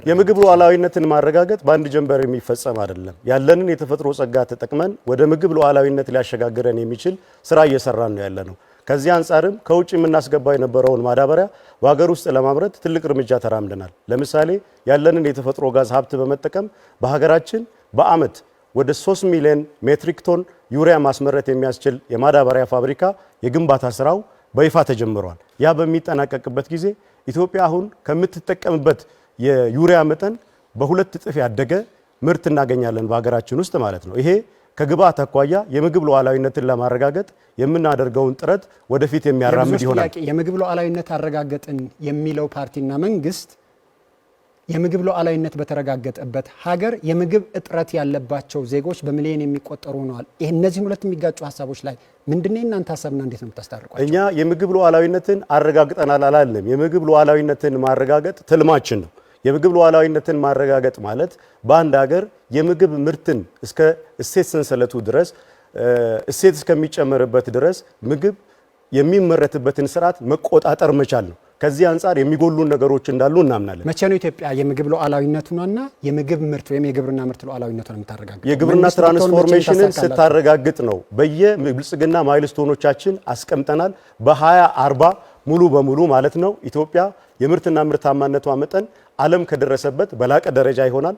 የምግብ ሉዓላዊነትን ማረጋገጥ በአንድ ጀንበር የሚፈጸም አይደለም። ያለንን የተፈጥሮ ጸጋ ተጠቅመን ወደ ምግብ ሉዓላዊነት ሊያሸጋግረን የሚችል ስራ እየሰራን ነው ያለነው። ከዚህ አንፃርም ከውጭ የምናስገባው የነበረውን ማዳበሪያ በሀገር ውስጥ ለማምረት ትልቅ እርምጃ ተራምደናል። ለምሳሌ ያለንን የተፈጥሮ ጋዝ ሀብት በመጠቀም በሀገራችን በአመት ወደ 3 ሚሊዮን ሜትሪክ ቶን ዩሪያ ማስመረት የሚያስችል የማዳበሪያ ፋብሪካ የግንባታ ስራው በይፋ ተጀምሯል። ያ በሚጠናቀቅበት ጊዜ ኢትዮጵያ አሁን ከምትጠቀምበት የዩሪያ መጠን በሁለት እጥፍ ያደገ ምርት እናገኛለን በሀገራችን ውስጥ ማለት ነው። ይሄ ከግብዓት አኳያ የምግብ ሉዓላዊነትን ለማረጋገጥ የምናደርገውን ጥረት ወደፊት የሚያራምድ ይሆናል። የምግብ ሉዓላዊነት አረጋገጥን የሚለው ፓርቲና መንግስት የምግብ ሉዓላዊነት በተረጋገጠበት ሀገር የምግብ እጥረት ያለባቸው ዜጎች በሚሊዮን የሚቆጠሩ ሆነዋል። እነዚህን ሁለት የሚጋጩ ሀሳቦች ላይ ምንድነው እናንተ ሀሳብና እንዴት ነው የምታስታርቋቸው? እኛ የምግብ ሉዓላዊነትን አረጋግጠናል አላለም። የምግብ ሉዓላዊነትን ማረጋገጥ ትልማችን ነው። የምግብ ሉዓላዊነትን ማረጋገጥ ማለት በአንድ ሀገር የምግብ ምርትን እስከ እሴት ሰንሰለቱ ድረስ እሴት እስከሚጨመርበት ድረስ ምግብ የሚመረትበትን ስርዓት መቆጣጠር መቻል ነው። ከዚህ አንፃር የሚጎሉ ነገሮች እንዳሉ እናምናለን። መቼ ነው ኢትዮጵያ የምግብ ሉዓላዊነቱንና የምግብ ምርት ወይም የግብርና ምርት ሉዓላዊነቱን የምታረጋግጥ? የግብርና ትራንስፎርሜሽንን ስታረጋግጥ ነው። በየብልጽግና ማይልስቶኖቻችን አስቀምጠናል። በ2040 ሙሉ በሙሉ ማለት ነው ኢትዮጵያ የምርትና ምርታማነቷ መጠን ዓለም ከደረሰበት በላቀ ደረጃ ይሆናል።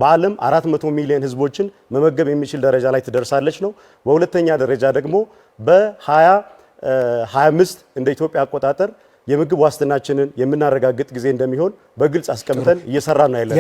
በዓለም 400 ሚሊዮን ህዝቦችን መመገብ የሚችል ደረጃ ላይ ትደርሳለች ነው። በሁለተኛ ደረጃ ደግሞ በ2025 እንደ ኢትዮጵያ አቆጣጠር የምግብ ዋስትናችንን የምናረጋግጥ ጊዜ እንደሚሆን በግልጽ አስቀምጠን እየሰራን ነው ያለነው።